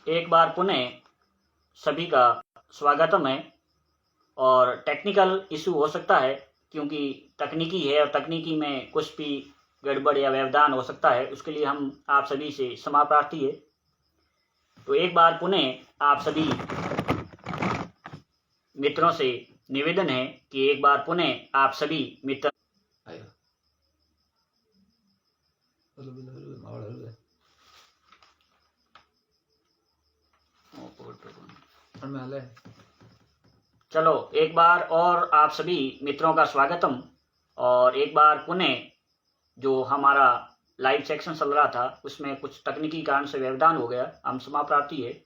एक बार पुनः सभी का स्वागतम है। और टेक्निकल इशू हो सकता है क्योंकि तकनीकी है और तकनीकी में कुछ भी गड़बड़ या व्यवधान हो सकता है, उसके लिए हम आप सभी से क्षमा प्रार्थी है। तो एक बार पुनः आप सभी मित्रों से निवेदन है कि एक बार पुनः आप सभी मित्र चलो एक बार और आप सभी मित्रों का स्वागतम। और एक बार पुनः जो हमारा लाइव सेक्शन चल रहा था उसमें कुछ तकनीकी कारण से व्यवधान हो गया, हम क्षमा प्रार्थी है।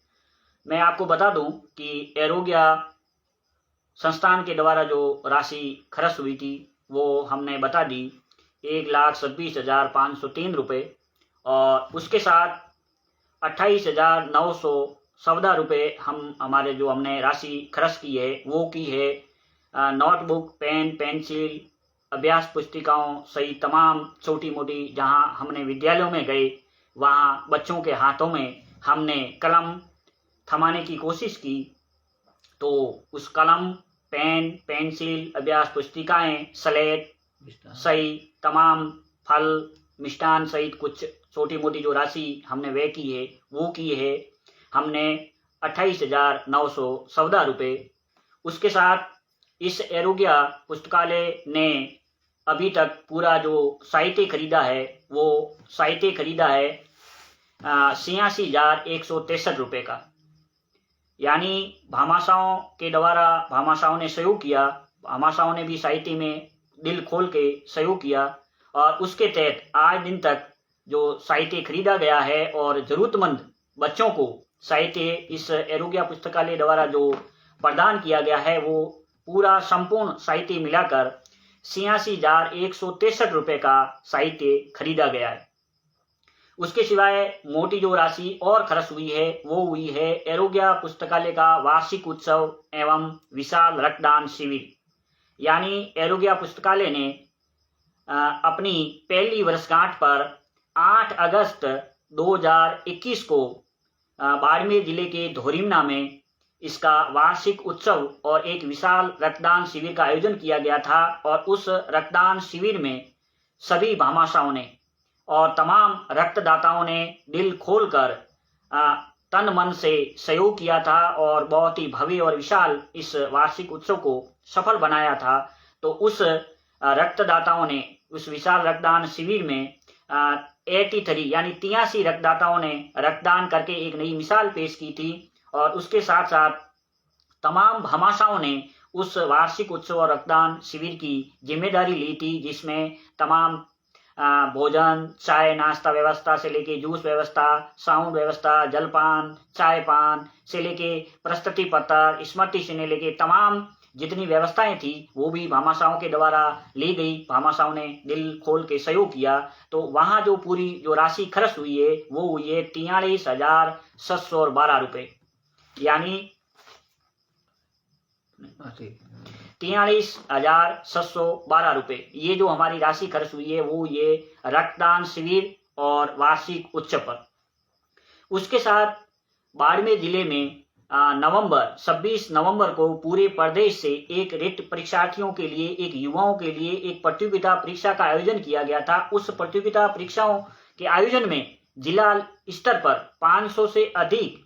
मैं आपको बता दूं कि एरोग्या संस्थान के द्वारा जो राशि खर्च हुई थी वो हमने बता दी 1,26,503 रुपये, और उसके साथ 28,914 रुपये हमने राशि खर्च की है वो की है नोटबुक, पेन, पेंसिल, अभ्यास पुस्तिकाओं सहित तमाम छोटी मोटी, जहां हमने विद्यालयों में गए वहां बच्चों के हाथों में हमने कलम थमाने की कोशिश की, तो उस कलम, पेन, पेंसिल, अभ्यास पुस्तिकाएं, स्लेट सहित तमाम फल, मिष्ठान सहित कुछ छोटी मोटी जो राशि हमने व्यय की है वो की है हमने 28,914 रुपये। उसके साथ इस एरोग्या पुस्तकालय ने अभी तक पूरा जो साहित्य खरीदा है वो साहित्य खरीदा है 86,163 रुपये का। यानी भामाशाहों के द्वारा भामाशाहों ने सहयोग किया, भामाशाहों ने भी साहित्य में दिल खोल के सहयोग किया, और उसके तहत आज दिन तक जो साहित्य खरीदा गया है और जरूरतमंद बच्चों को साहित्य इस एरोग्या पुस्तकालय द्वारा जो प्रदान किया गया है वो पूरा संपूर्ण साहित्य मिलाकर 86,163 रुपये का साहित्य खरीदा गया है। उसके सिवाय मोटी जो राशि और खर्च हुई है वो हुई है एरोग्या पुस्तकालय का वार्षिक उत्सव एवं विशाल रक्तदान शिविर। यानी एरोग्या पुस्तकालय ने अपनी पहली वर्षगांठ पर 8 अगस्त 2021 को बाड़मेर जिले के धोरीमना में इसका वार्षिक उत्सव और एक विशाल रक्तदान शिविर का आयोजन किया गया था। और उस रक्तदान शिविर में सभी भामाशाहों ने और तमाम रक्तदाताओं ने दिल खोलकर तन मन से सहयोग किया था और बहुत ही भव्य और विशाल इस वार्षिक उत्सव को सफल बनाया था। तो उस रक्तदाताओं ने उस विशाल रक्तदान शिविर में 83 यानी 83 रक्तदाताओं ने रक्तदान करके एक नई मिसाल पेश की थी। और उसके साथ साथ तमाम भामाशाहों ने उस वार्षिक उत्सव और रक्तदान शिविर की जिम्मेदारी ली थी, जिसमें तमाम भोजन, चाय नाश्ता व्यवस्था से लेके जूस व्यवस्था, साउंड व्यवस्था, जलपान, चाय पान से लेके प्रस्तुति पत्र, स्मृति से लेके तमाम जितनी व्यवस्थाएं थी वो भी भामाशाहों के द्वारा ली गई। भामाशाहों ने दिल खोल के सहयोग किया। तो वहां जो पूरी जो राशि खर्च हुई है वो हुई है 43,712 रुपये। यानी 43,712 रुपये ये जो हमारी राशि खर्च हुई है वो ये रक्तदान शिविर और वार्षिक उत्सव पर। उसके साथ बाड़मेर जिले में 26 नवंबर को पूरे प्रदेश से एक रिक्त परीक्षार्थियों के लिए, एक युवाओं के लिए एक प्रतियोगिता परीक्षा का आयोजन किया गया था। उस प्रतियोगिता परीक्षाओं के आयोजन में जिला स्तर पर 500 से अधिक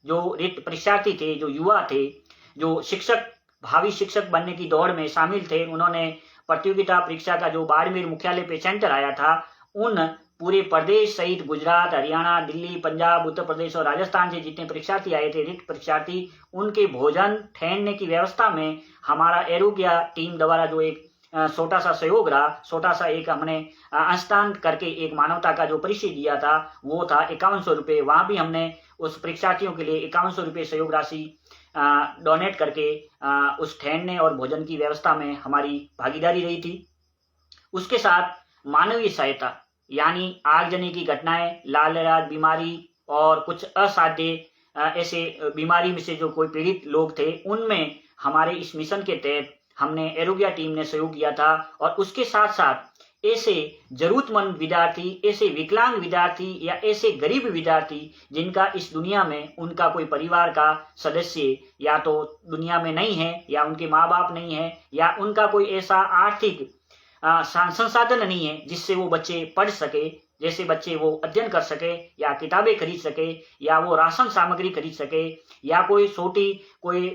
जो रिक्त परीक्षार्थी थे, जो युवा थे, जो शिक्षक भावी शिक्षक बनने की दौड़ में शामिल थे, उन्होंने प्रतियोगिता परीक्षा का जो बाड़मेर मुख्यालय पे सेंटर आया था, उन पूरे प्रदेश सहित गुजरात, हरियाणा, दिल्ली, पंजाब, उत्तर प्रदेश और राजस्थान से जितने परीक्षार्थी आए थे, रिक्त परीक्षार्थी, उनके भोजन ठहरने की व्यवस्था में हमारा एरोग्या टीम द्वारा जो एक छोटा सा सहयोग रहा, छोटा सा एक हमने अंशदान करके एक मानवता का जो परिचय दिया था वो था 5100 रुपये। वहां भी हमने उस परीक्षार्थियों के लिए 5100 रुपये सहयोग राशि डोनेट करके उस ठहरने और भोजन की व्यवस्था में हमारी भागीदारी रही थी। उसके साथ मानवीय सहायता यानी आगजनी की घटनाएं, लाल इलाज बीमारी और कुछ असाध्य ऐसे बीमारी में से जो कोई पीड़ित लोग थे, उनमें हमारे इस मिशन के तहत हमने एरोग्या टीम ने सहयोग किया था। और उसके साथ साथ ऐसे जरूरतमंद विद्यार्थी, ऐसे विकलांग विद्यार्थी या ऐसे गरीब विद्यार्थी जिनका इस दुनिया में उनका कोई परिवार का सदस्य या तो दुनिया में नहीं है, या उनके माँ बाप नहीं है, या उनका कोई ऐसा आर्थिक संसाधन नहीं है जिससे वो बच्चे पढ़ सके, जैसे बच्चे वो अध्ययन कर सके, या किताबें खरीद सके, या वो राशन सामग्री खरीद सके, या कोई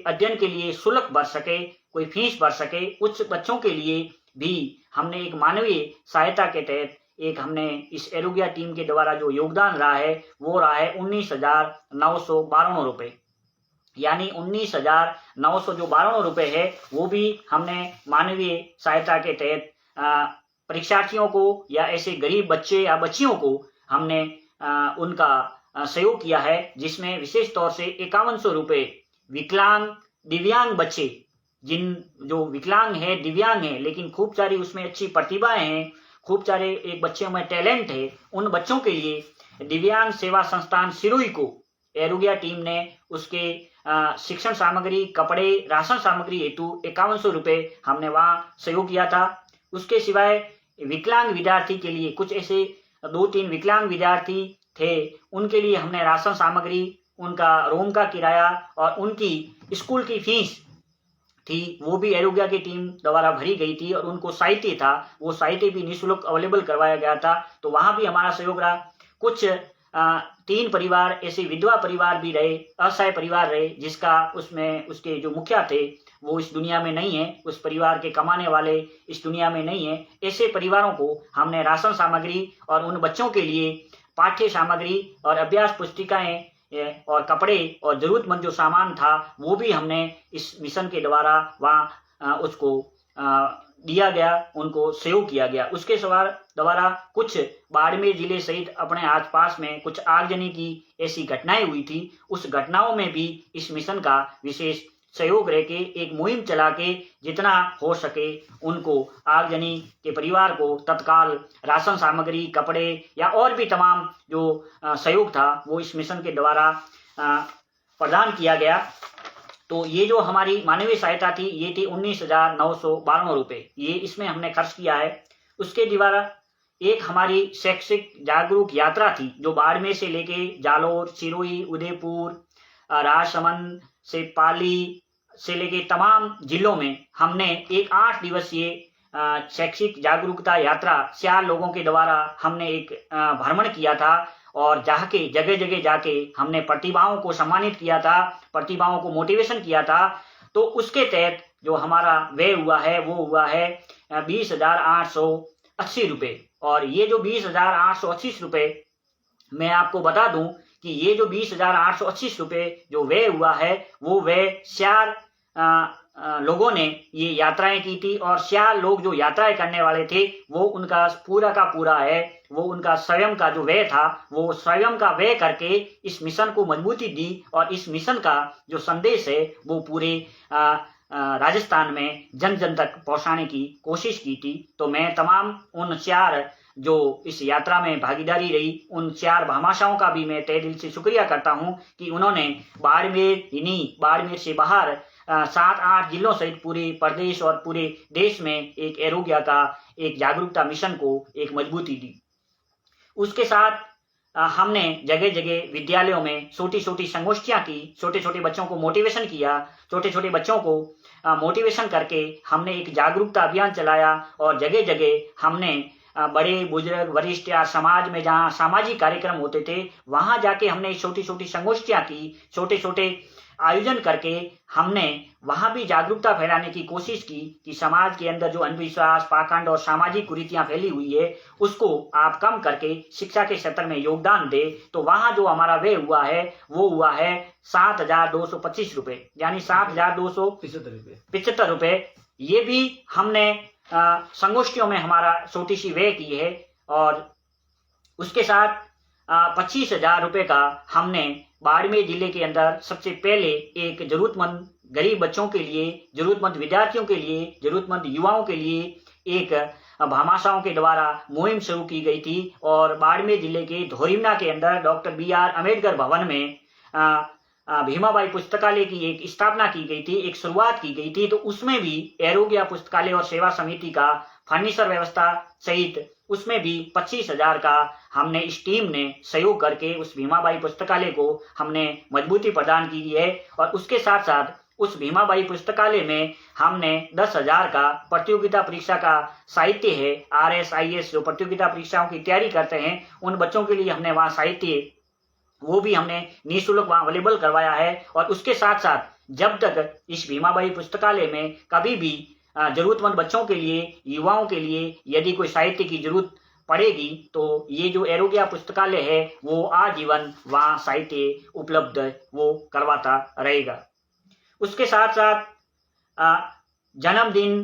अध्ययन के लिए शुल्क भर सके, कोई फीस भर सके, उस बच्चों के लिए भी हमने एक मानवीय सहायता के तहत हमने इस एरोग्या टीम के द्वारा जो योगदान रहा है वो रहा है 19,992 रुपए। यानी 19,900 जो 92 रुपए है वो भी हमने मानवीय सहायता के तहत परीक्षार्थियों को या ऐसे गरीब बच्चे या बच्चियों को हमने उनका सहयोग किया है, जिसमें विशेष तौर से 5100 रुपए विकलांग दिव्यांग बच्चे, जो विकलांग है, दिव्यांग है, लेकिन खूब सारी उसमें अच्छी प्रतिभाएं हैं, खूब सारे एक बच्चे में टैलेंट है, उन बच्चों के लिए दिव्यांग सेवा संस्थान सिरोही को एरोग्या टीम ने उसके शिक्षण सामग्री, कपड़े, राशन सामग्री हेतु 5100 रुपए हमने वहां सहयोग किया था। उसके सिवाय विकलांग विद्यार्थी के लिए कुछ ऐसे 2-3 विकलांग विद्यार्थी थे, उनके लिए हमने राशन सामग्री, उनका रूम का किराया और उनकी स्कूल की फीस थी वो भी एरोग्या की टीम द्वारा भरी गई थी, और उनको साहित्य था, वो साहित्य भी निःशुल्क अवेलेबल करवाया गया था, तो वहां भी हमारा सहयोग रहा। कुछ 3 परिवार ऐसे विधवा परिवार भी रहे, असहाय परिवार रहे, जिसका उसमें उसके जो मुखिया थे वो इस दुनिया में नहीं है, उस परिवार के कमाने वाले इस दुनिया में नहीं है। ऐसे परिवारों को हमने राशन सामग्री और उन बच्चों के लिए पाठ्य सामग्री और अभ्यास पुस्तिकाएं और कपड़े और जरूरतमंद जो सामान था वो भी हमने इस मिशन के द्वारा वहाँ उसको दिया गया, उनको सहयोग किया गया। उसके द्वारा कुछ बाड़मेर जिले सहित अपने आसपास में कुछ आगजनी की ऐसी घटनाएं हुई थी, उस घटनाओं में भी इस मिशन का विशेष सहयोग रह के एक मुहिम चला के जितना हो सके उनको आगजनी के परिवार को तत्काल राशन सामग्री, कपड़े या और भी तमाम जो सहयोग था वो इस मिशन के द्वारा प्रदान किया गया। तो ये जो हमारी मानवीय सहायता थी ये थी 19,992 रुपए, ये इसमें हमने खर्च किया है। उसके द्वारा एक हमारी शैक्षिक जागरूक यात्रा थी जो बाड़मेर से लेके जालोर, सिरोही, उदयपुर, राजसमंद से पाली से लेके तमाम जिलों में हमने एक 8 दिवसीय शैक्षिक जागरूकता यात्रा 4 लोगों के द्वारा हमने एक भ्रमण किया था, और जाके जगह जगह जाके हमने प्रतिभाओं को सम्मानित किया था, प्रतिभाओं को मोटिवेशन किया था। तो उसके तहत जो हमारा व्यय हुआ है वो हुआ है 20,880 रुपये। और ये जो 20,880 रुपये मैं आपको बता दूं कि ये जो 20,880 रुपये जो व्यय हुआ है वो व्यय 4 लोगों ने ये यात्राएं की थी, और 4 लोग जो यात्राएं करने वाले थे वो उनका पूरा का पूरा है, वो उनका स्वयं का जो व्यय था वो स्वयं का व्यय करके इस मिशन को मजबूती दी, और इस मिशन का जो संदेश है वो पूरे राजस्थान में जन जन तक पहुंचाने की कोशिश की थी। तो मैं तमाम उन 4 जो इस यात्रा में भागीदारी रही उन 4 भामाशाहों का भी मैं तहे दिल से शुक्रिया करता हूं कि उन्होंने बाड़मेर ही नहीं, बाड़मेर से बाहर 7-8 जिलों सहित पूरे प्रदेश और पूरे देश में एक एरोग्या का एक जागरूकता मिशन को एक मजबूती दी। उसके साथ हमने जगह जगह विद्यालयों में छोटी छोटी संगोष्ठियां की, छोटे छोटे बच्चों को मोटिवेशन किया, छोटे छोटे बच्चों को मोटिवेशन करके हमने एक जागरूकता अभियान चलाया, और जगह जगह हमने बड़े बुजुर्ग वरिष्ठ या समाज में जहाँ सामाजिक कार्यक्रम होते थे वहां जाके हमने छोटी छोटी संगोष्ठियां की, छोटे छोटे आयोजन करके हमने वहां भी जागरूकता फैलाने की कोशिश की कि समाज के अंदर जो अंधविश्वास, पाखंड और सामाजिक कुरीतियां फैली हुई है उसको आप कम करके शिक्षा के क्षेत्र में योगदान दे। तो वहां जो हमारा व्यय हुआ है वो हुआ है 7,225 रुपए, यानी 7,275 रुपए। ये भी हमने संगोष्ठियों में हमारा छोटी सी व्यय की है। और उसके साथ 25,000 रुपए का हमने बाड़मेर जिले के अंदर सबसे पहले एक जरूरतमंद गरीब बच्चों के लिए, जरूरतमंद विद्यार्थियों के लिए, जरूरतमंद युवाओं के लिए एक भामाशाहों के द्वारा मुहिम शुरू की गई थी। और बाड़मेर जिले के धोरीमना के अंदर डॉक्टर BR अम्बेडकर भवन में भीमाबाई पुस्तकालय की एक स्थापना की गई थी, एक शुरुआत की गई थी। तो उसमें भी एरोग्या पुस्तकालय और सेवा समिति का फर्नीचर व्यवस्था सहित उसमें भी 25,000 का हमने इस टीम ने सहयोग करके उस भीमाबाई पुस्तकालय को हमने मजबूती प्रदान की है। और उसके साथ साथ उस भीमाबाई पुस्तकालय में हमने 10,000 का प्रतियोगिता परीक्षा का साहित्य है, RS IS जो प्रतियोगिता परीक्षाओं की तैयारी करते हैं उन बच्चों के लिए हमने वहाँ साहित्य वो भी हमने निःशुल्क वहाँ अवेलेबल करवाया है। और उसके साथ साथ जब तक इस भीमाबाई पुस्तकालय में कभी भी जरूरतमंद बच्चों के लिए, युवाओं के लिए यदि कोई साहित्य की जरूरत पड़ेगी तो ये जो एरोग्या पुस्तकालय है वो आजीवन वहाँ साहित्य उपलब्ध वो करवाता रहेगा। उसके साथ साथ जन्मदिन,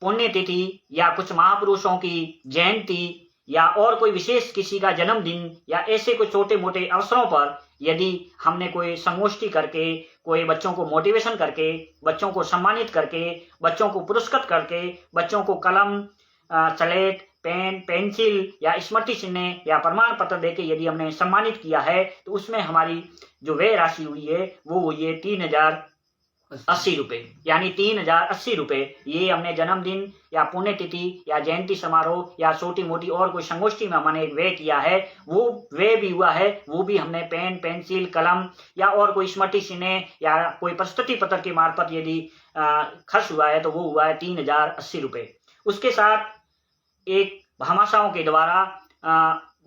पुण्यतिथि या कुछ महापुरुषों की जयंती या और कोई विशेष किसी का जन्मदिन या ऐसे कोई छोटे मोटे अवसरों पर यदि हमने कोई संगोष्ठी करके, कोई बच्चों को मोटिवेशन करके, बच्चों को सम्मानित करके, बच्चों को पुरस्कृत करके, बच्चों को कलम, स्लेट, पेन, पेंसिल या स्मृति चिन्ह या प्रमाण पत्र देके यदि हमने सम्मानित किया है तो उसमें हमारी जो व्यय राशि हुई है वो हुई है 3,080 रुपये, यानी 3,080 रुपये। ये हमने जन्मदिन या पुण्यतिथि या जयंती समारोह या छोटी मोटी और कोई संगोष्ठी में हमने एक व्यय किया है, वो व्यय भी हुआ है, वो भी हमने पेन, पेंसिल, कलम या और कोई स्मृति चिन्ह या कोई प्रस्तुति पत्र के मार्फत यदि खर्च हुआ है तो वो हुआ है 3,080 रुपये। उसके साथ एक भामाशाहों के द्वारा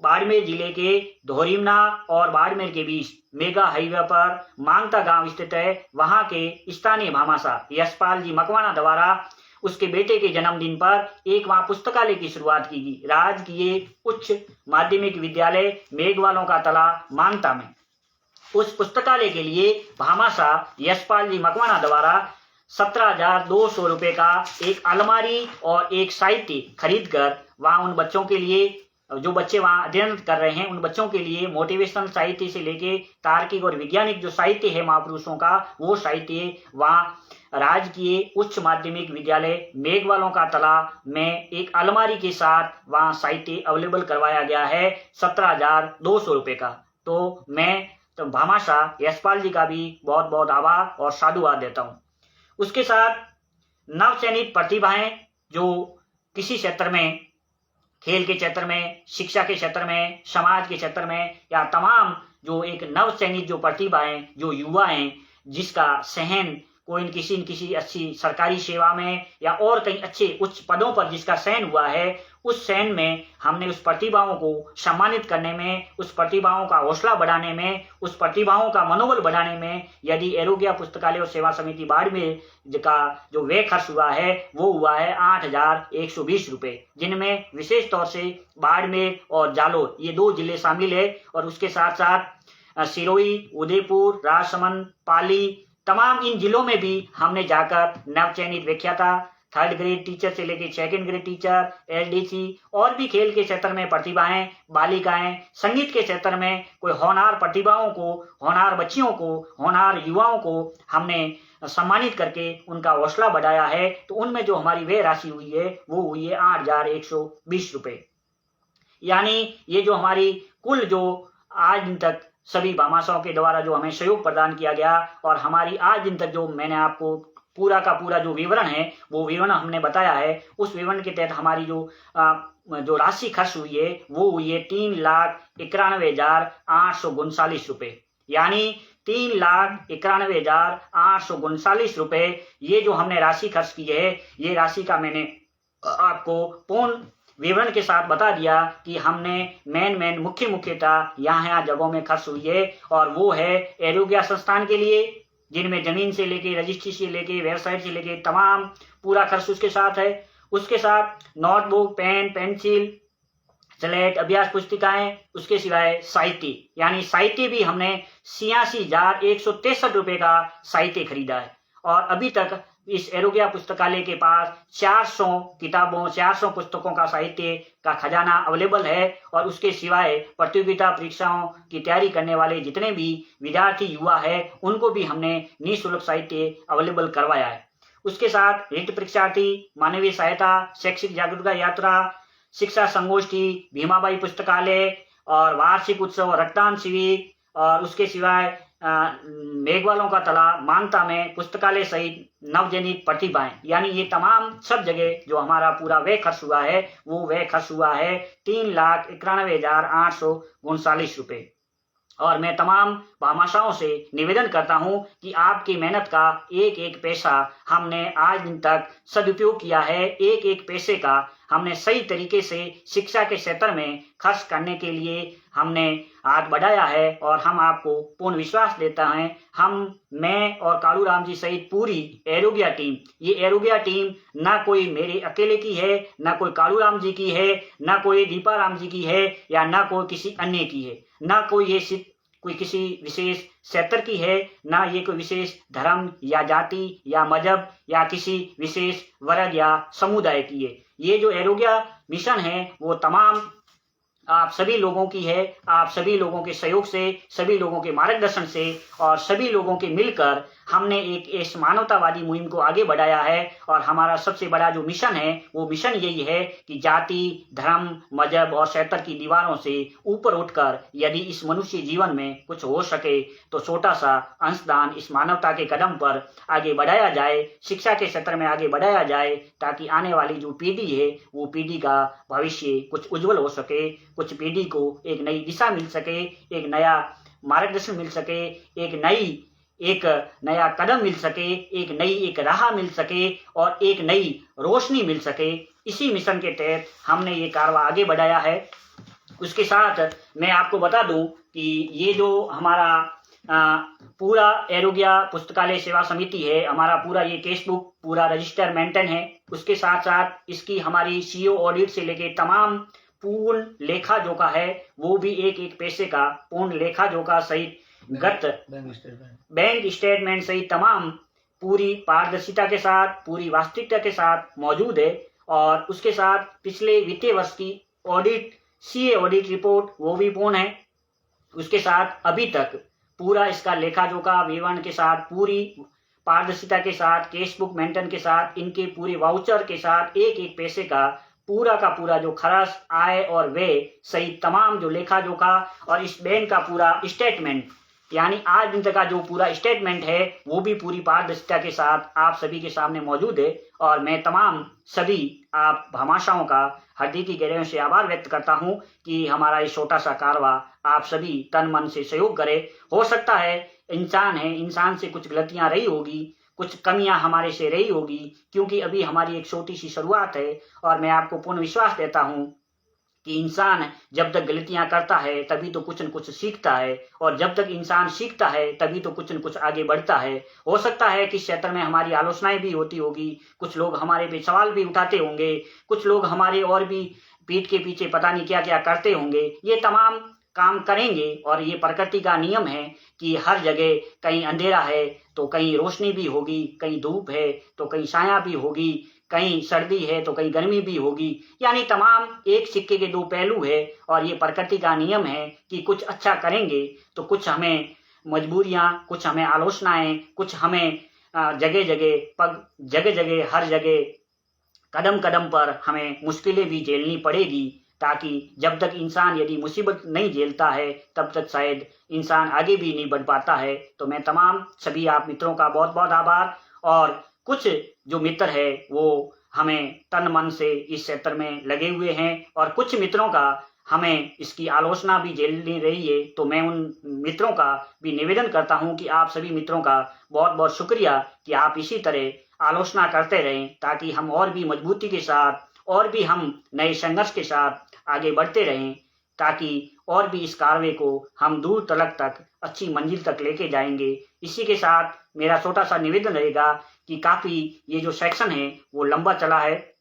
बाड़मेर जिले के धोरीमना और बाड़मेर के बीच मेगा हाईवे पर मांगता गांव स्थित है। वहां के स्थानीय भामाशाह यशपाल जी मकवाना द्वारा उसके बेटे के जन्मदिन पर एक वहां पुस्तकालय की शुरुआत की गई। राजकीय उच्च माध्यमिक विद्यालय मेघवालों का तला मांगता में उस पुस्तकालय के लिए भामाशाह यशपाल जी मकवाना द्वारा 17,200 रुपये का एक अलमारी और एक साहित्य खरीद कर वहां उन बच्चों के लिए, जो बच्चे वहां अध्ययन कर रहे हैं उन बच्चों के लिए मोटिवेशनल साहित्य से लेके तार्किक और वैज्ञानिक जो साहित्य है महापुरुषों का, वो साहित्य वहां राजकीय उच्च माध्यमिक विद्यालय मेघवालों का तला में एक अलमारी के साथ वहां साहित्य अवेलेबल करवाया गया है 17,200 रुपये का। तो मैं तो भामाशाह यशपाल जी का भी बहुत बहुत आभार और साधुवाद देता हूँ। उसके साथ नवचयनित प्रतिभाएं जो किसी क्षेत्र में, खेल के क्षेत्र में, शिक्षा के क्षेत्र में, समाज के क्षेत्र में या तमाम जो एक नवचयनित जो प्रतिभाएं, जो युवा हैं जिसका सहन कोई न किसी अच्छी सरकारी सेवा में या और कई अच्छे उच्च पदों पर जिसका चयन हुआ है, उस चयन में हमने उस प्रतिभाओं को सम्मानित करने में, उस प्रतिभाओं का हौसला बढ़ाने में, उस प्रतिभाओं का मनोबल बढ़ाने में यदि एरोग्या पुस्तकालय और सेवा समिति बाड़मेर का जो व्यय खर्च हुआ है वो हुआ है 8,120 रुपये, जिनमें विशेष तौर से बाड़मेर और जालोर ये 2 जिले शामिल है। और उसके साथ साथ सिरोही, उदयपुर, राजसमंद, पाली तमाम इन जिलों में भी हमने जाकर नवचयनित व्याख्याता, 3rd ग्रेड टीचर से लेकर 2nd ग्रेड टीचर, LDC और भी खेल के क्षेत्र में प्रतिभाएं, बालिकाएं, संगीत के क्षेत्र में कोई होनहार प्रतिभाओं को, होनहार बच्चियों को, होनहार युवाओं को हमने सम्मानित करके उनका हौसला बढ़ाया है। तो उनमें जो हमारी व्यय राशि हुई है वो हुई है 8,120 रुपये। यानी ये जो हमारी कुल जो आज दिन तक सभी भामाशाहों के द्वारा जो हमें सहयोग प्रदान किया गया और हमारी आज दिन तक जो मैंने आपको पूरा का पूरा जो विवरण है वो विवरण हमने बताया है, उस विवरण के तहत हमारी जो राशि खर्च हुई है वो हुई है 3,91,839 रुपये। यानी 3,91,839 रुपये ये जो हमने राशि खर्च की है, ये राशि का मैंने आपको पूर्ण विवरण के साथ बता दिया कि हमने मेन मुख्यतः यहाँ जगहों में खर्च हुई है। और वो है एरोग्या संस्थान के लिए, जिनमें जमीन से लेके, रजिस्ट्री से लेके, वेबसाइट से लेके तमाम पूरा खर्च उसके साथ है। उसके साथ नोटबुक, पेन, पेंसिल, स्लेट, अभ्यास पुस्तिकाएं, उसके सिवाय साहित्य, यानी साहित्य भी हमने 86,163 रुपये का साहित्य खरीदा है। और अभी तक इस एरोग्या पुस्तकालय के पास 400 किताबों, 400 पुस्तकों का साहित्य का खजाना अवेलेबल है। और उसके सिवाय प्रतियोगिता परीक्षाओं की तैयारी करने वाले जितने भी विद्यार्थी युवा है उनको भी हमने निःशुल्क साहित्य अवेलेबल करवाया है। उसके साथ रिक्त परीक्षार्थी, मानवीय सहायता, शैक्षिक जागरूकता यात्रा, शिक्षा संगोष्ठी, भीमाबाई पुस्तकालय और वार्षिक उत्सव, रक्तदान शिविर और उसके सिवाय मेघवालों का तला, मानता में पुस्तकालय सहित नवजनित प्रतिभाएं, यानी ये तमाम सब जगह जो हमारा पूरा व्यय खर्च हुआ है वो व्यय खर्च हुआ है 3,91,839 रुपये। और मैं तमाम भामाशाहों से निवेदन करता हूं कि आपकी मेहनत का एक एक पैसा हमने आज दिन तक सदुपयोग किया है, एक एक पैसे का हमने सही तरीके से शिक्षा के क्षेत्र में खर्च करने के लिए हमने हाथ बढ़ाया है। और हम आपको पूर्ण विश्वास देता है, मैं और कालू राम जी सहित पूरी एरोग्या टीम, ये एरोग्या टीम ना कोई मेरे अकेले की है, ना कोई कालू राम जी की है, ना कोई दीपा राम जी की है, या ना कोई किसी अन्य की है, ना कोई कोई किसी विशेष क्षेत्र की है, ना ये कोई विशेष धर्म या जाति या मजहब या किसी विशेष वर्ग या समुदाय की है। ये जो एरोग्या मिशन है वो तमाम आप सभी लोगों की है, आप सभी लोगों के सहयोग से, सभी लोगों के मार्गदर्शन से और सभी लोगों के मिलकर हमने एक इस मानवतावादी मुहिम को आगे बढ़ाया है। और हमारा सबसे बड़ा जो मिशन है वो मिशन यही है कि जाति, धर्म, मजहब और क्षेत्र की दीवारों से ऊपर उठकर यदि इस मनुष्य जीवन में कुछ हो सके तो छोटा सा अंशदान इस मानवता के कदम पर आगे बढ़ाया जाए, शिक्षा के क्षेत्र में आगे बढ़ाया जाए, ताकि आने वाली जो पीढ़ी है वो पीढ़ी का भविष्य कुछ उज्जवल हो सके, कुछ पीढ़ी को एक नई दिशा मिल सके, एक नया मार्गदर्शन मिल सके, एक नया कदम मिल सके, एक राह मिल सके और एक नई रोशनी मिल सके। इसी मिशन के तहत हमने ये कारवा आगे बढ़ाया है। उसके साथ मैं आपको बता दूं कि ये जो हमारा पूरा एरोग्या पुस्तकालय सेवा समिति है, हमारा पूरा ये केस बुक पूरा रजिस्टर मेंटेन है। उसके साथ साथ इसकी हमारी सीओ ऑडिट से लेके तमाम पूर्ण लेखा जोखा है, वो भी एक एक पैसे का पूर्ण लेखा जोखा सहित बैंक स्टेटमेंट सहित तमाम पूरी पारदर्शिता के साथ, पूरी वास्तविकता के साथ मौजूद है। और उसके साथ पिछले वित्तीय वर्ष की ऑडिट, सीए ऑडिट रिपोर्ट वो भी पूर्ण है। उसके साथ अभी तक पूरा इसका लेखा जोखा विवरण के साथ, पूरी पारदर्शिता के साथ, केस बुक मेंटेन के साथ, इनके पूरे वाउचर के साथ एक एक पैसे का पूरा जो खर्च, आय और व्यय सहित तमाम जो लेखा जोखा और इस बैंक का पूरा स्टेटमेंट, यानी आज दिन तक का जो पूरा स्टेटमेंट है वो भी पूरी पारदर्शिता के साथ आप सभी के सामने मौजूद है। और मैं तमाम सभी आप भामाशाहों का हृदय की गहराइयों से आभार व्यक्त करता हूं कि हमारा ये छोटा सा कारवा आप सभी तन मन से सहयोग करें। हो सकता है इंसान है, इंसान से कुछ गलतियां रही होगी, कुछ कमियां हमारे से रही होगी, क्योंकि अभी हमारी एक छोटी सी शुरुआत है। और मैं आपको पूर्ण विश्वास देता हूं कि इंसान जब तक गलतियां करता है तभी तो कुछ न कुछ सीखता है, और जब तक इंसान सीखता है तभी तो कुछ न कुछ आगे बढ़ता है। हो सकता है कि इस क्षेत्र में हमारी आलोचनाएं भी होती होगी, कुछ लोग हमारे पे सवाल भी उठाते होंगे, कुछ लोग हमारे और भी पीठ के पीछे पता नहीं क्या क्या करते होंगे। ये तमाम काम करेंगे और ये प्रकृति का नियम है कि हर जगह कहीं अंधेरा है तो कहीं रोशनी भी होगी, कहीं धूप है तो कहीं छाया भी होगी, कहीं सर्दी है तो कहीं गर्मी भी होगी। यानी तमाम एक सिक्के के दो पहलू है और ये प्रकृति का नियम है कि कुछ अच्छा करेंगे तो कुछ हमें मजबूरियां, कुछ हमें आलोचनाएं, कुछ हमें जगह जगह हर जगह कदम कदम पर हमें मुश्किलें भी झेलनी पड़ेगी, ताकि जब तक इंसान यदि मुसीबत नहीं झेलता है तब तक शायद इंसान आगे भी नहीं बढ़ पाता है। तो मैं तमाम सभी आप मित्रों का बहुत बहुत आभार। और कुछ जो मित्र है वो हमें तन मन से इस क्षेत्र में लगे हुए हैं और कुछ मित्रों का हमें इसकी आलोचना भी झेलनी रही है। तो मैं उन मित्रों का भी निवेदन करता हूं कि आप सभी मित्रों का बहुत बहुत शुक्रिया कि आप इसी तरह आलोचना करते रहें, ताकि हम और भी मजबूती के साथ और भी हम नए संघर्ष के साथ आगे बढ़ते रहें, ताकि और भी इस कार्य को हम दूर तक अच्छी मंजिल तक लेके जाएंगे। इसी के साथ मेरा छोटा सा निवेदन रहेगा कि काफ़ी ये जो सेक्शन है वो लंबा चला है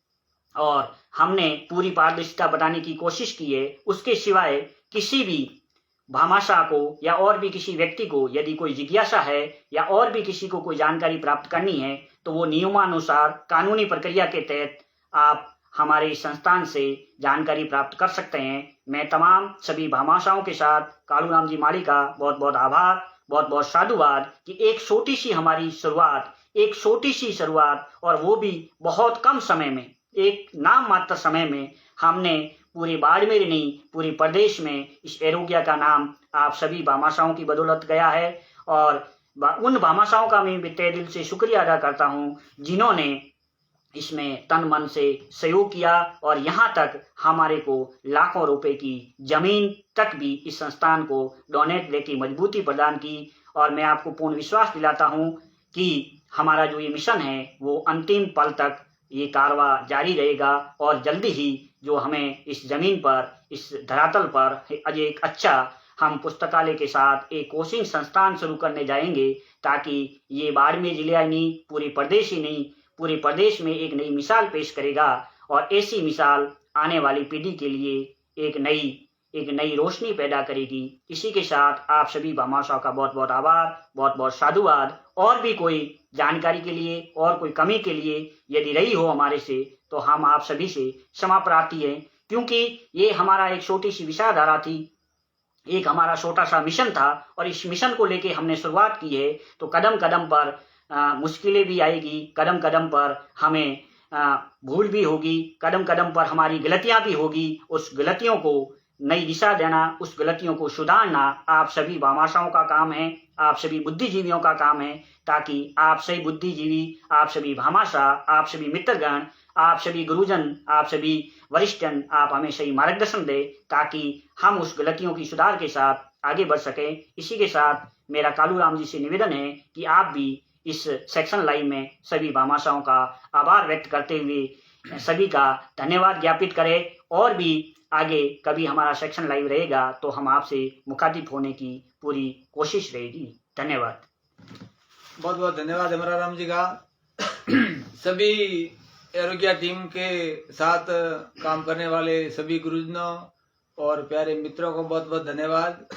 और हमने पूरी पारदर्शिता बताने की कोशिश की है। उसके सिवाय किसी भी भामाशाह को या और भी किसी व्यक्ति को यदि कोई जिज्ञासा है या और भी किसी को कोई जानकारी प्राप्त करनी है तो वो नियमानुसार कानूनी प्रक्रिया के तहत आप हमारे संस्थान से जानकारी प्राप्त कर सकते हैं। मैं तमाम सभी भामाशाहों के साथ कालू राम जी माली का बहुत बहुत आभार, बहुत बहुत साधुवाद कि एक छोटी सी हमारी शुरुआत, एक छोटी सी शुरुआत और वो भी बहुत कम समय में, एक नाम मात्र समय में हमने पूरे बाड़मेर नहीं पूरे प्रदेश में इस एरोग्या का नाम आप सभी भामाशाहों की बदौलत गया है। और उन भामाशाहों का मैं तहे दिल से शुक्रिया अदा करता हूँ जिन्होंने इसमें तन मन से सहयोग किया और यहाँ तक हमारे को लाखों रुपए की जमीन तक भी इस संस्थान को डोनेट देके मजबूती प्रदान की। और मैं आपको पूर्ण विश्वास दिलाता हूँ कि हमारा जो ये मिशन है वो अंतिम पल तक ये कारवा जारी रहेगा और जल्दी ही जो हमें इस जमीन पर इस धरातल पर आज एक अच्छा हम पुस्तकालय के साथ एक कोचिंग संस्थान शुरू करने जाएंगे ताकि ये बाड़मेर जिला ही नहीं पूरे प्रदेश ही नहीं पूरे प्रदेश में एक नई मिसाल पेश करेगा और ऐसी मिसाल आने वाली पीढ़ी के लिए एक नई रोशनी पैदा करेगी। इसी के साथ आप सभी भामाशाह का बहुत बहुत आभार, बहुत बहुत साधुवाद। और भी कोई जानकारी के लिए और कोई कमी के लिए यदि रही हो हमारे से तो हम आप सभी से क्षमा प्रार्थी हैं, क्योंकि ये हमारा एक छोटी सी विचारधारा थी, एक हमारा छोटा सा मिशन था और इस मिशन को लेके हमने शुरुआत की है। तो कदम कदम पर मुश्किलें भी आएगी, कदम कदम पर हमें भूल भी होगी, कदम कदम पर हमारी गलतियां भी होगी। उस गलतियों को नई दिशा देना, उस गलतियों को सुधारना आप सभी भामाशाहों का काम है, आप सभी बुद्धिजीवियों का काम है, ताकि आप सही बुद्धिजीवी, आप सभी भामाशाह, आप सभी मित्रगण, आप सभी गुरुजन, आप सभी वरिष्ठजन आप हमें सही मार्गदर्शन दे ताकि हम उस गलतियों की सुधार के साथ आगे बढ़ सकें। इसी के साथ मेरा कालू राम जी से निवेदन है कि आप भी इस सेक्शन लाइव में सभी भामाशाहों का आभार व्यक्त करते हुए सभी का धन्यवाद ज्ञापित करें। और भी आगे कभी हमारा सेक्शन लाइव रहेगा तो हम आपसे मुखातिब होने की पूरी कोशिश रहेगी। धन्यवाद। बहुत बहुत धन्यवाद हमारा राम जी का। सभी एरोग्या टीम के साथ काम करने वाले सभी गुरुजनों और प्यारे मित्रों को बहुत बहुत धन्यवाद।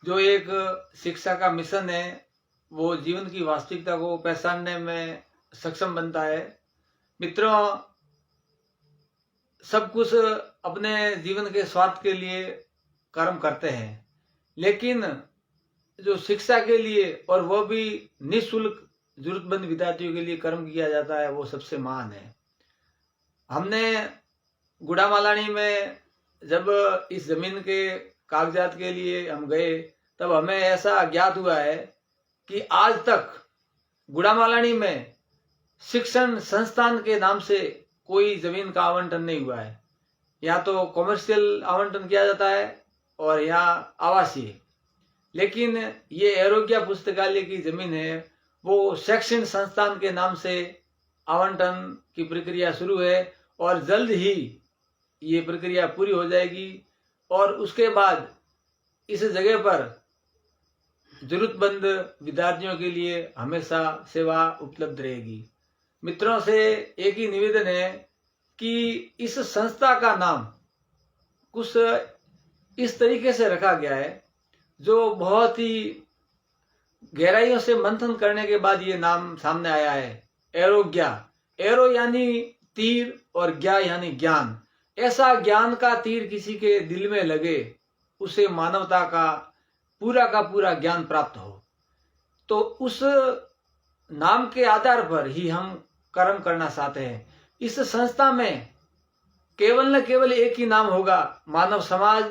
जो एक शिक्षा का मिशन है वो जीवन की वास्तविकता को पहचानने में सक्षम बनता है। मित्रों, सब कुछ अपने जीवन के स्वार्थ के लिए कर्म करते हैं, लेकिन जो शिक्षा के लिए और वो भी निःशुल्क जरूरतमंद विद्यार्थियों के लिए कर्म किया जाता है वो सबसे महान है। हमने गुड़ामालानी में जब इस जमीन के कागजात के लिए हम गए तब हमें ऐसा ज्ञात हुआ है कि आज तक गुड़ामालानी में शिक्षण संस्थान के नाम से कोई जमीन का आवंटन नहीं हुआ है। या तो कॉमर्शियल आवंटन किया जाता है और यहाँ आवासीय, लेकिन ये एरोग्या पुस्तकालय की जमीन है वो शैक्षणिक संस्थान के नाम से आवंटन की प्रक्रिया शुरू है और जल्द ही ये प्रक्रिया पूरी हो जाएगी और उसके बाद इस जगह पर जरूरतमंद विद्यार्थियों के लिए हमेशा सेवा उपलब्ध रहेगी। मित्रों से एक ही निवेदन है कि इस संस्था का नाम कुछ इस तरीके से रखा गया है जो बहुत ही गहराइयों से मंथन करने के बाद ये नाम सामने आया है, एरोग्या। एरो यानी तीर और ज्ञा यानी ज्ञान। ऐसा ज्ञान का तीर किसी के दिल में लगे उसे मानवता का पूरा ज्ञान प्राप्त हो, तो उस नाम के आधार पर ही हम कर्म करना चाहते हैं। इस संस्था में केवल न केवल एक ही नाम होगा, मानव समाज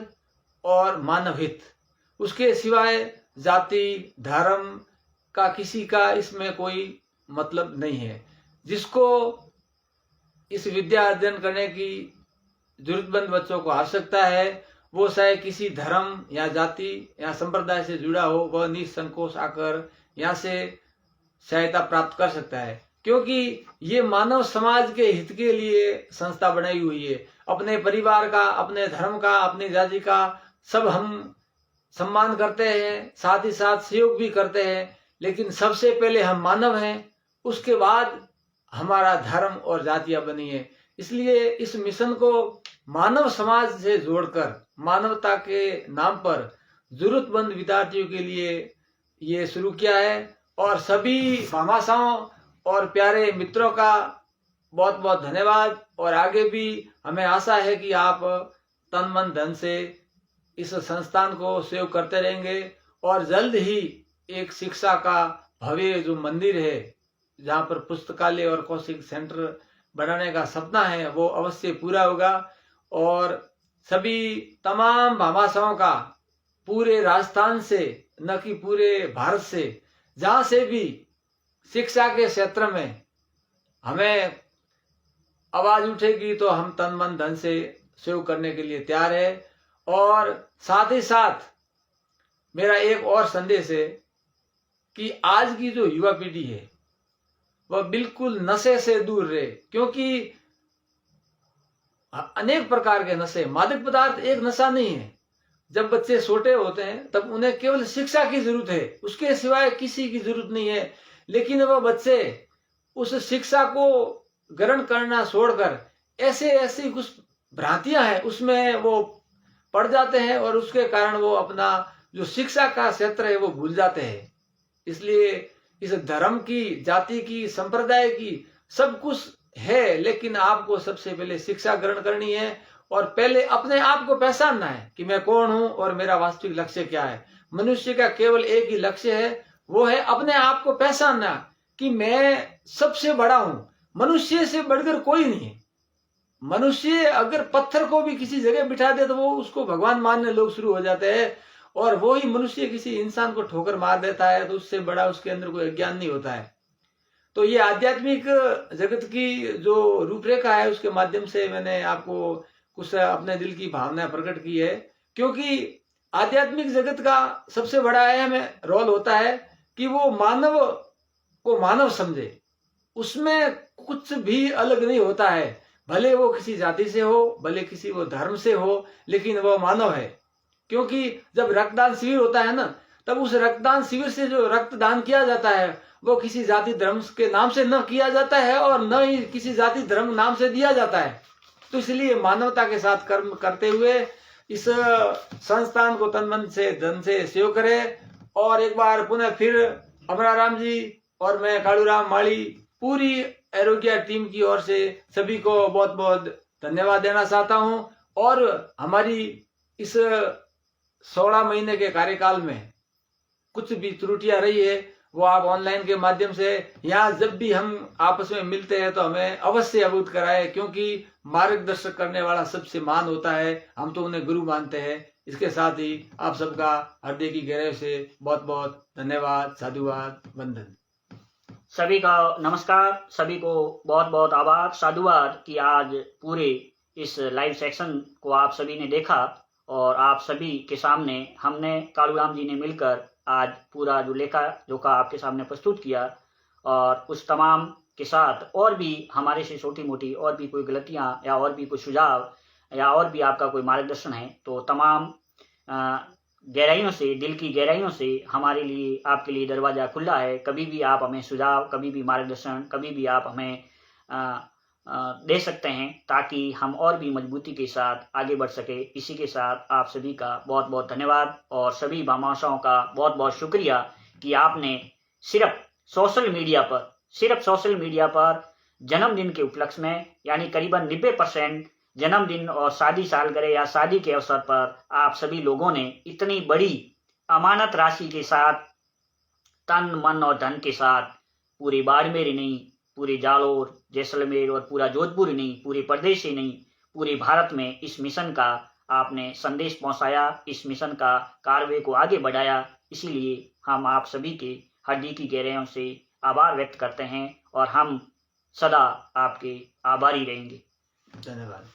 और मानव हित। उसके सिवाय जाति धर्म का किसी का इसमें कोई मतलब नहीं है। जिसको इस विद्या अध्ययन करने की जरूरतमंद बच्चों को आवश्यकता है वो चाहे किसी धर्म या जाति या संप्रदाय से जुड़ा हो, वह निसंकोच आकर यहाँ से सहायता प्राप्त कर सकता है, क्योंकि ये मानव समाज के हित के लिए संस्था बनाई हुई है। अपने परिवार का, अपने धर्म का, अपनी जाति का सब हम सम्मान करते हैं, साथ ही साथ सहयोग भी करते हैं, लेकिन सबसे पहले हम मानव हैं, उसके बाद हमारा धर्म और जातियां बनी है। इसलिए इस मिशन को मानव समाज से जोड़कर मानवता के नाम पर जरूरतमंद विद्यार्थियों के लिए ये शुरू किया है। और सभी भामाशाहों और प्यारे मित्रों का बहुत बहुत धन्यवाद। और आगे भी हमें आशा है कि आप तन मन धन से इस संस्थान को सेव करते रहेंगे और जल्द ही एक शिक्षा का भव्य जो मंदिर है जहाँ पर पुस्तकालय और कोचिंग सेंटर बनाने का सपना है वो अवश्य पूरा होगा। और सभी तमाम भामाशाहों का पूरे राजस्थान से, न कि पूरे भारत से, जहां से भी शिक्षा के क्षेत्र में हमें आवाज उठेगी तो हम तन मन धन से सहयोग करने के लिए तैयार है। और साथ ही साथ मेरा एक और संदेश है कि आज की जो युवा पीढ़ी है वह बिल्कुल नशे से दूर रहे, क्योंकि अनेक प्रकार के नशे, मादक पदार्थ एक नशा नहीं है। जब बच्चे छोटे होते हैं तब उन्हें केवल शिक्षा की जरूरत है, उसके सिवाय किसी की जरूरत नहीं है। लेकिन वह बच्चे उस शिक्षा को ग्रहण करना छोड़कर ऐसे ऐसी कुछ भ्रांतियां हैं उसमें वो पड़ जाते हैं और उसके कारण वो अपना जो शिक्षा का क्षेत्र है वो भूल जाते हैं। इसलिए इस धर्म की, जाति की, संप्रदाय की सब कुछ है, लेकिन आपको सबसे पहले शिक्षा ग्रहण करनी है और पहले अपने आप को पहचानना है कि मैं कौन हूं और मेरा वास्तविक लक्ष्य क्या है। मनुष्य का केवल एक ही लक्ष्य है, वो है अपने आप को पहचानना कि मैं सबसे बड़ा हूं, मनुष्य से बढ़कर कोई नहीं है। मनुष्य अगर पत्थर को भी किसी जगह बिठा दे तो वो उसको भगवान मानने लोग शुरू हो जाते हैं, और वो ही मनुष्य किसी इंसान को ठोकर मार देता है तो उससे बड़ा उसके अंदर कोई ज्ञान नहीं होता है। तो ये आध्यात्मिक जगत की जो रूपरेखा है उसके माध्यम से मैंने आपको कुछ अपने दिल की भावना प्रकट की है, क्योंकि आध्यात्मिक जगत का सबसे बड़ा अहम रोल होता है कि वो मानव को मानव समझे, उसमें कुछ भी अलग नहीं होता है, भले वो किसी जाति से हो, भले किसी वो धर्म से हो, लेकिन वो मानव है। क्योंकि जब रक्तदान शिविर होता है ना, तब उस रक्तदान शिविर से जो रक्तदान किया जाता है वो किसी जाति धर्म के नाम से न किया जाता है और न ही किसी जाति धर्म नाम से दिया जाता है। तो इसलिए मानवता के साथ कर्म करते हुए इस संस्थान को तन मन से धन से सहयोग करें। और एक बार पुनः फिर अमराराम जी और मैं कालूराम माली पूरी एरोग्या टीम की ओर से सभी को बहुत बहुत धन्यवाद देना चाहता हूं। और हमारी इस 16 महीने के कार्यकाल में कुछ भी त्रुटियां रही है वो आप ऑनलाइन के माध्यम से, यहाँ जब भी हम आपस में मिलते हैं तो हमें अवश्य अवगत कराए, क्योंकि मार्गदर्शक करने वाला सबसे महान होता है, हम तो उन्हें गुरु मानते हैं। इसके साथ ही आप सबका हृदय की गहराई से बहुत बहुत धन्यवाद, साधुवाद, वंदन। सभी का नमस्कार, सभी को बहुत बहुत आभार, साधुवाद कि आज पूरे इस लाइव सेक्शन को आप सभी ने देखा और आप सभी के सामने हमने कालूराम जी ने मिलकर आज पूरा जो लेखा जोखा आपके सामने प्रस्तुत किया। और उस तमाम के साथ और भी हमारे से छोटी मोटी और भी कोई गलतियां या और भी कोई सुझाव या और भी आपका कोई मार्गदर्शन है तो तमाम गहराइयों से, दिल की गहराइयों से हमारे लिए, आपके लिए दरवाज़ा खुला है। कभी भी आप हमें सुझाव, कभी भी मार्गदर्शन, कभी भी आप हमें दे सकते हैं ताकि हम और भी मजबूती के साथ आगे बढ़ सके। इसी के साथ आप सभी का बहुत बहुत धन्यवाद और सभी भामाशाहों का बहुत बहुत शुक्रिया कि आपने सिर्फ सोशल मीडिया पर जन्मदिन के उपलक्ष्य में, यानी करीबन 90% जन्मदिन और शादी सालगिरह या शादी के अवसर पर आप सभी लोगों ने इतनी बड़ी अमानत राशि के साथ, तन मन और धन के साथ, पूरे बाड़मेर ही नहीं, पूरे जालोर, जैसलमेर और पूरा जोधपुर ही नहीं, पूरे प्रदेश ही नहीं, पूरे भारत में इस मिशन का आपने संदेश पहुंचाया, इस मिशन का कार्य को आगे बढ़ाया। इसीलिए हम आप सभी के हृदय की गहराइयों से आभार व्यक्त करते हैं और हम सदा आपके आभारी रहेंगे। धन्यवाद।